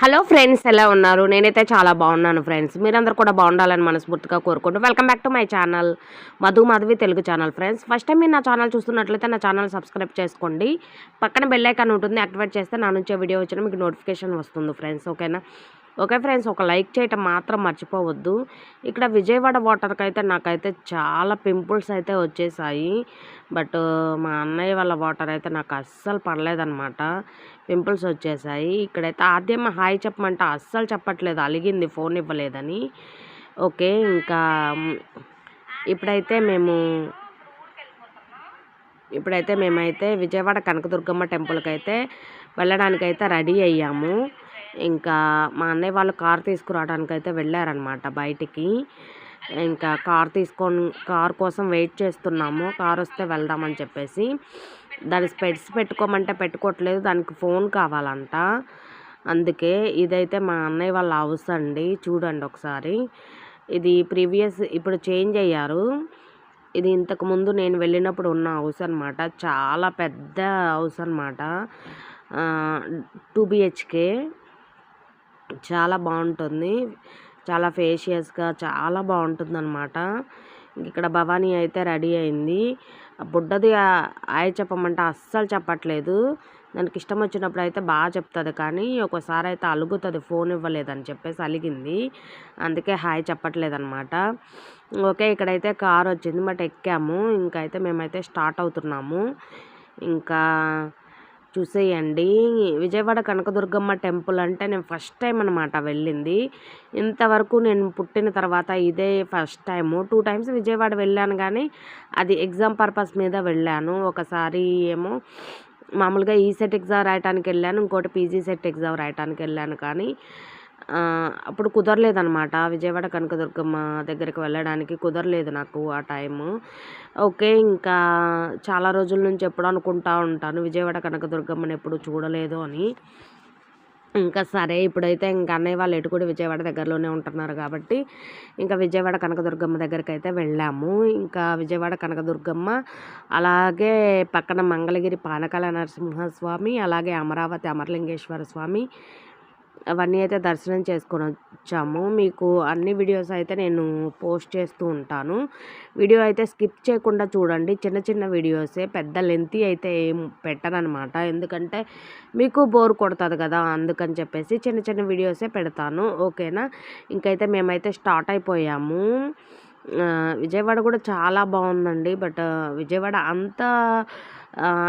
Hello friends, ఎలా ఉన్నారు? నేనైతే చాలా బాగున్నాను ఫ్రెండ్స్. మీరందరూ కూడా బాగుండాలని మనస్ఫూర్తిగా కోరుకుంటూ welcome back to my channel Madhu Madhavi Telugu channel. Friends, first time మీరు నా ఛానల్ చూస్తున్నట్లయితే నా ఛానల్ సబ్స్క్రైబ్ చేసుకోండి. పక్కన బెల్ ఐకాన్ ఉంటుంది, యాక్టివేట్ చేస్తే నా నుంచి వీడియో వచ్చినా మీకు నోటిఫికేషన్ వస్తుంది ఫ్రెండ్స్. ఓకేనా? ఓకే ఫ్రెండ్స్, ఒక లైక్ చేయటం మాత్రం మర్చిపోవద్దు. ఇక్కడ విజయవాడ వాటర్కి అయితే నాకైతే చాలా పింపుల్స్ అయితే వచ్చేసాయి. బట్ మా అన్నయ్య వాళ్ళ వాటర్ అయితే నాకు అస్సలు పడలేదన్నమాట. పింపుల్స్ వచ్చేసాయి. ఇక్కడైతే ఆద్యమ్మ హాయ్ చెప్పమంటే అస్సలు చెప్పట్లేదు, అలిగింది ఫోన్ ఇవ్వలేదని. ఓకే, ఇంకా ఇప్పుడైతే మేము మేమైతే విజయవాడ కనకదుర్గమ్మ టెంపుల్కి అయితే వెళ్ళడానికైతే రెడీ అయ్యాము. ఇంకా మా అన్నయ్య వాళ్ళు కార్ తీసుకురావడానికి అయితే వెళ్ళారనమాట బయటికి. ఇంకా కార్ కోసం వెయిట్ చేస్తున్నాము. కార్ వస్తే వెళ్దామని చెప్పేసి. దాని స్పెట్స్ పెట్టుకోమంటే పెట్టుకోవట్లేదు, దానికి ఫోన్ కావాలంట. అందుకే ఇదైతే మా అన్నయ్య వాళ్ళ హౌస్ అండి, చూడండి ఒకసారి. ఇది ఇప్పుడు చేంజ్ అయ్యారు. ఇది ఇంతకుముందు నేను వెళ్ళినప్పుడు ఉన్న హౌస్ అనమాట. చాలా పెద్ద హౌస్ అనమాట. 2 BHK. చాలా బాగుంటుంది, చాలా ఫేషియస్గా చాలా బాగుంటుందన్నమాట. ఇక్కడ భవానీ అయితే రెడీ అయింది. బుడ్డది హాయ్ చెప్పమంటే అస్సలు చెప్పట్లేదు. దానికి ఇష్టం వచ్చినప్పుడు అయితే బాగా చెప్తుంది, కానీ ఒకసారి అయితే అలుగుతుంది ఫోన్ ఇవ్వలేదని చెప్పేసి అలిగింది. అందుకే హాయ్ చెప్పట్లేదన్నమాట. ఓకే, ఇక్కడైతే కార్ వచ్చింది, బట్ ఎక్కాము. ఇంకైతే మేమైతే స్టార్ట్ అవుతున్నాము. ఇంకా చూసేయండి, విజయవాడ కనకదుర్గమ్మ టెంపుల్ అంటే నేను ఫస్ట్ టైం అనమాట వెళ్ళింది. ఇంతవరకు నేను పుట్టిన తర్వాత ఇదే ఫస్ట్ టైము. 2 టైమ్స్ విజయవాడ వెళ్ళాను, కానీ అది ఎగ్జామ్ పర్పస్ మీద వెళ్ళాను. ఒకసారి ఏమో మామూలుగా ఈసెట్ ఎగ్జామ్ రాయటానికి వెళ్ళాను, ఇంకోటి పీజీ సెట్ ఎగ్జామ్ రాయటానికి వెళ్ళాను. కానీ అప్పుడు కుదరలేదనమాట, విజయవాడ కనకదుర్గమ్మ దగ్గరికి వెళ్ళడానికి కుదరలేదు నాకు ఆ టైము. ఓకే, ఇంకా చాలా రోజుల నుంచి ఎప్పుడు అనుకుంటా ఉంటాను విజయవాడ కనకదుర్గమ్మని ఎప్పుడు చూడలేదు అని. ఇంకా సరే, ఇప్పుడైతే ఇంకా అన్నయ్య వాళ్ళు ఎటు కూడా విజయవాడ దగ్గరలోనే ఉంటున్నారు కాబట్టి ఇంకా విజయవాడ కనకదుర్గమ్మ దగ్గరికి అయితే వెళ్ళాము. ఇంకా విజయవాడ కనకదుర్గమ్మ, అలాగే పక్కన మంగళగిరి పానకాల నరసింహస్వామి, అలాగే అమరావతి అమరలింగేశ్వర స్వామి, అవన్నీ అయితే దర్శనం చేసుకొని వచ్చాము. మీకు అన్ని వీడియోస్ అయితే నేను పోస్ట్ చేస్తూ ఉంటాను. వీడియో అయితే స్కిప్ చేయకుండా చూడండి. చిన్న చిన్న వీడియోసే, పెద్ద లెంతీ అయితే ఏం పెట్టనమాట. ఎందుకంటే మీకు బోర్ కొడుతుంది కదా, అందుకని చెప్పేసి చిన్న చిన్న వీడియోసే పెడతాను. ఓకేనా? ఇంకైతే మేమైతే స్టార్ట్ అయిపోయాము. విజయవాడ కూడా చాలా బాగుందండి. బట్ విజయవాడ అంతా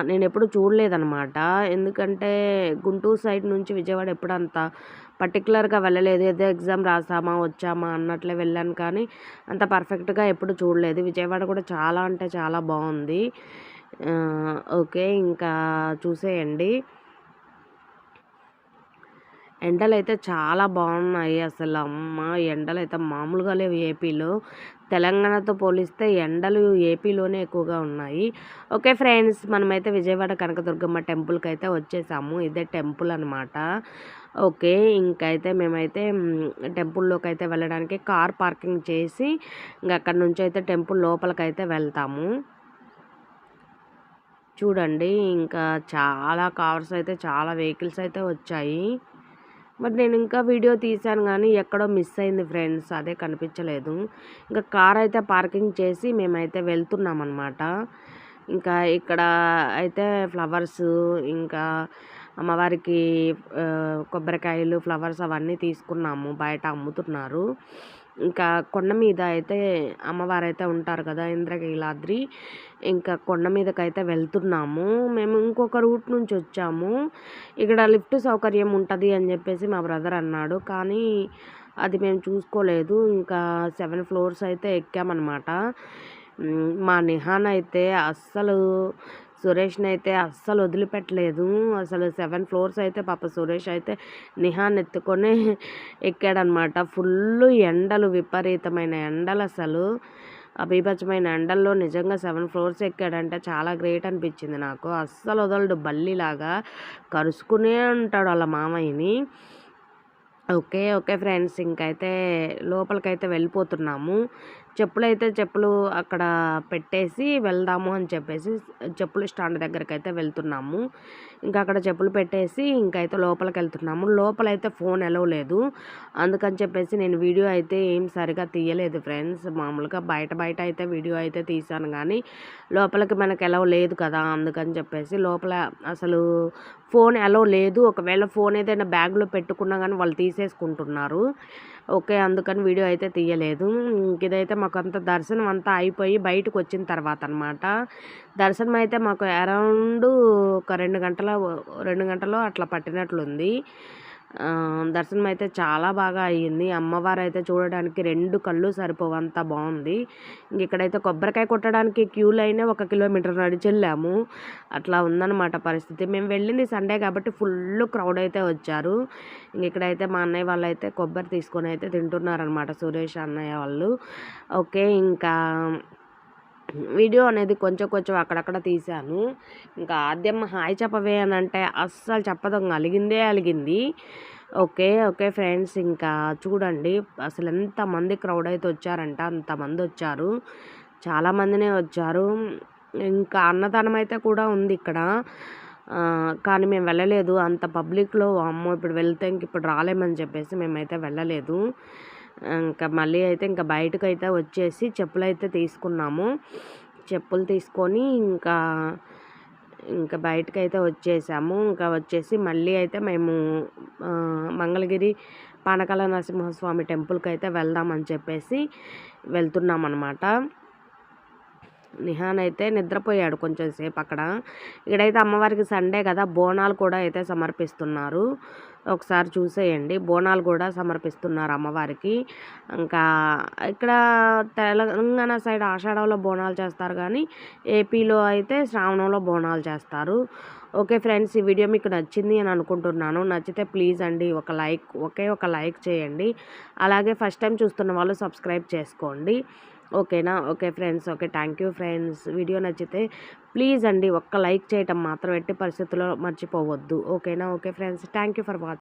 నేను ఎప్పుడు చూడలేదనమాట. ఎందుకంటే గుంటూరు సైడ్ నుంచి విజయవాడ ఎప్పుడు అంత పర్టికులర్గా వెళ్ళలేదు. ఏదో ఎగ్జామ్ రాసామా వచ్చామా అన్నట్లే వెళ్ళాను, కానీ అంత పర్ఫెక్ట్గా ఎప్పుడు చూడలేదు. విజయవాడ కూడా చాలా అంటే చాలా బాగుంది. ఓకే, ఇంకా చూసేయండి. ఎండలైతే చాలా బాగున్నాయి అసలు. అమ్మ, ఎండలైతే మామూలుగా లేవు ఏపీలో. తెలంగాణతో పోలిస్తే ఎండలు ఏపీలోనే ఎక్కువగా ఉన్నాయి. ఓకే ఫ్రెండ్స్, మనమైతే విజయవాడ కనకదుర్గమ్మ టెంపుల్కి అయితే వచ్చేసాము. ఇదే టెంపుల్ అనమాట. ఓకే, ఇంకైతే మేమైతే టెంపుల్లోకి అయితే వెళ్ళడానికి కార్ పార్కింగ్ చేసి ఇంక అక్కడ నుంచి అయితే టెంపుల్ లోపలికైతే వెళ్తాము. చూడండి, ఇంకా చాలా కార్స్ అయితే, చాలా వెహికల్స్ అయితే వచ్చాయి. బట్ నేను ఇంకా వీడియో తీశాను, కానీ ఎక్కడో మిస్ అయింది ఫ్రెండ్స్, అదే కనిపించలేదు. ఇంకా కార్ అయితే పార్కింగ్ చేసి మేమైతే వెళ్తున్నాం అనమాట. ఇంకా ఇక్కడ అయితే ఫ్లవర్స్, ఇంకా అమ్మవారికి కొబ్బరికాయలు, ఫ్లవర్స్ అవన్నీ తీసుకున్నాము, బయట అమ్ముతున్నారు. ఇంకా కొండ మీద అయితే అమ్మవారైతే ఉంటారు కదా, ఇంద్రకీలాద్రి. ఇంకా కొండ మీదకైతే వెళ్తున్నాము. మేము ఇంకొక రూట్ నుంచి వచ్చాము. ఇక్కడ లిఫ్ట్ సౌకర్యం ఉంటుంది అని చెప్పేసి మా బ్రదర్ అన్నాడు, కానీ అది మేము చూసుకోలేదు. ఇంకా 7 ఫ్లోర్స్ అయితే ఎక్కామన్నమాట. మా నిహాన్ అయితే అస్సలు సురేష్ని అయితే అస్సలు వదిలిపెట్టలేదు. అసలు 7 ఫ్లోర్స్ అయితే పాప సురేష్ అయితే నిహాన్ ఎత్తుకొని ఎక్కాడనమాట. ఫుల్ ఎండలు, విపరీతమైన ఎండలు, అసలు బీభత్సమైన ఎండల్లో నిజంగా 7 ఫ్లోర్స్ ఎక్కాడంటే చాలా గ్రేట్ అనిపించింది నాకు. అస్సలు వదలడు, బల్లిలాగా కరుసుకునే ఉంటాడు వాళ్ళ మామయ్యని. ఓకే ఫ్రెండ్స్, ఇంకైతే లోపలికైతే వెళ్ళిపోతున్నాము. చెప్పులు అక్కడ పెట్టేసి వెళ్దాము అని చెప్పేసి చెప్పుల స్టాండ్ దగ్గరకైతే వెళ్తున్నాము. ఇంకా అక్కడ చెప్పులు పెట్టేసి ఇంకైతే లోపలికెళ్తున్నాము. లోపలైతే ఫోన్ అలౌ లేదు. అందుకని చెప్పేసి నేను వీడియో అయితే ఏం సరిగ్గా తీయలేదు ఫ్రెండ్స్. మామూలుగా బయట అయితే వీడియో అయితే తీశాను కానీ లోపలికి మనకు అలౌ లేదు కదా! అందుకని చెప్పేసి లోపల అసలు ఫోన్ అలౌ లేదు. ఒకవేళ ఫోన్ ఏదైనా బ్యాగ్‌లో పెట్టుకున్నా గానీ వాళ్ళు తీసేసుకుంటున్నారు. ఓకే. అందుకని వీడియో అయితే తీయలేదు. ఇదైతే మాకంతా దర్శనం అంతా అయిపోయి బయటకొచ్చిన తర్వాత అనమాట. దర్శనం అయితే మాకు అరౌండ్ ఒక 2 గంటలో అట్లా పట్టినట్లుంది. దర్శనం అయితే చాలా బాగా అయ్యింది. అమ్మవారైతే చూడడానికి 2 కళ్ళు సరిపోవంత బావుంది. ఇక్కడైతే కొబ్బరికాయ కొట్టడానికి క్యూ లైనే 1 కిలోమీటర్ నడిచెళ్ళాము. అట్లా ఉందన్నమాట పరిస్థితి. మేము వెళ్ళింది సండే కాబట్టి ఫుల్ క్రౌడ్ అయితే వచ్చారు. ఇక్కడైతే మా అన్నయ్య వాళ్ళైతే కొబ్బరి తీసుకొని అయితే తింటున్నారనమాట, సురేష్ అన్నయ్య వాళ్ళు. ఓకే. ఇంకా వీడియో అనేది కొంచెం అక్కడక్కడ తీశాను. ఇంకా ఆద్యమ్మ హాయ్ చెప్పవే అని అంటే అస్సలు చెప్పదు, అలిగింది. ఓకే ఫ్రెండ్స్, ఇంకా చూడండి అసలు ఎంతమంది క్రౌడ్ అయితే వచ్చారంట, అంతమంది వచ్చారు, చాలామందినే వచ్చారు. ఇంకా అన్నదానం అయితే కూడా ఉంది ఇక్కడ. కానీ మేము వెళ్ళలేదు. అంత పబ్లిక్‌లో అమ్మో! ఇప్పుడు వెళ్తే ఇప్పుడు రాలేమని చెప్పేసి మేమైతే వెళ్ళలేదు. ఇంకా మళ్ళీ అయితే ఇంకా బయటకైతే వచ్చేసి చెప్పులైతే తీసుకున్నాము. చెప్పులు తీసుకొని ఇంకా బయటకైతే వచ్చేసాము. ఇంకా వచ్చేసి మళ్ళీ అయితే మేము మంగళగిరి పానకాల నరసింహస్వామి టెంపుల్‌కైతే వెళ్దామని చెప్పేసి వెళ్తున్నామనమాట. నిహాన్ అయితే నిద్రపోయాడు కొంచెం సేపు అక్కడ. ఇక్కడైతే అమ్మవారికి సండే కదా, బోనాలు కూడా అయితే సమర్పిస్తున్నారు. ఒకసారి చూసేయండి, బోనాలు కూడా సమర్పిస్తున్నారు అమ్మవారికి. ఇంకా ఇక్కడ తెలంగాణ సైడ్ ఆషాఢంలో బోనాలు చేస్తారు కానీ ఏపీలో అయితే శ్రావణంలో బోనాలు చేస్తారు. ఓకే ఫ్రెండ్స్, ఈ వీడియో మీకు నచ్చింది అని అనుకుంటున్నాను. నచ్చితే ప్లీజ్ అండి ఒక లైక్ చేయండి. అలాగే ఫస్ట్ టైం చూస్తున్న వాళ్ళు సబ్స్క్రైబ్ చేసుకోండి. ఓకేనా? Okay friends. Okay, thank you friends. Video నచ్చితే ప్లీజ్ అండి ఒక్క లైక్ చేయటం మాత్రం ఎట్టి పరిస్థితుల్లో మర్చిపోవద్దు. ఓకేనా? Okay friends, thank you for watching.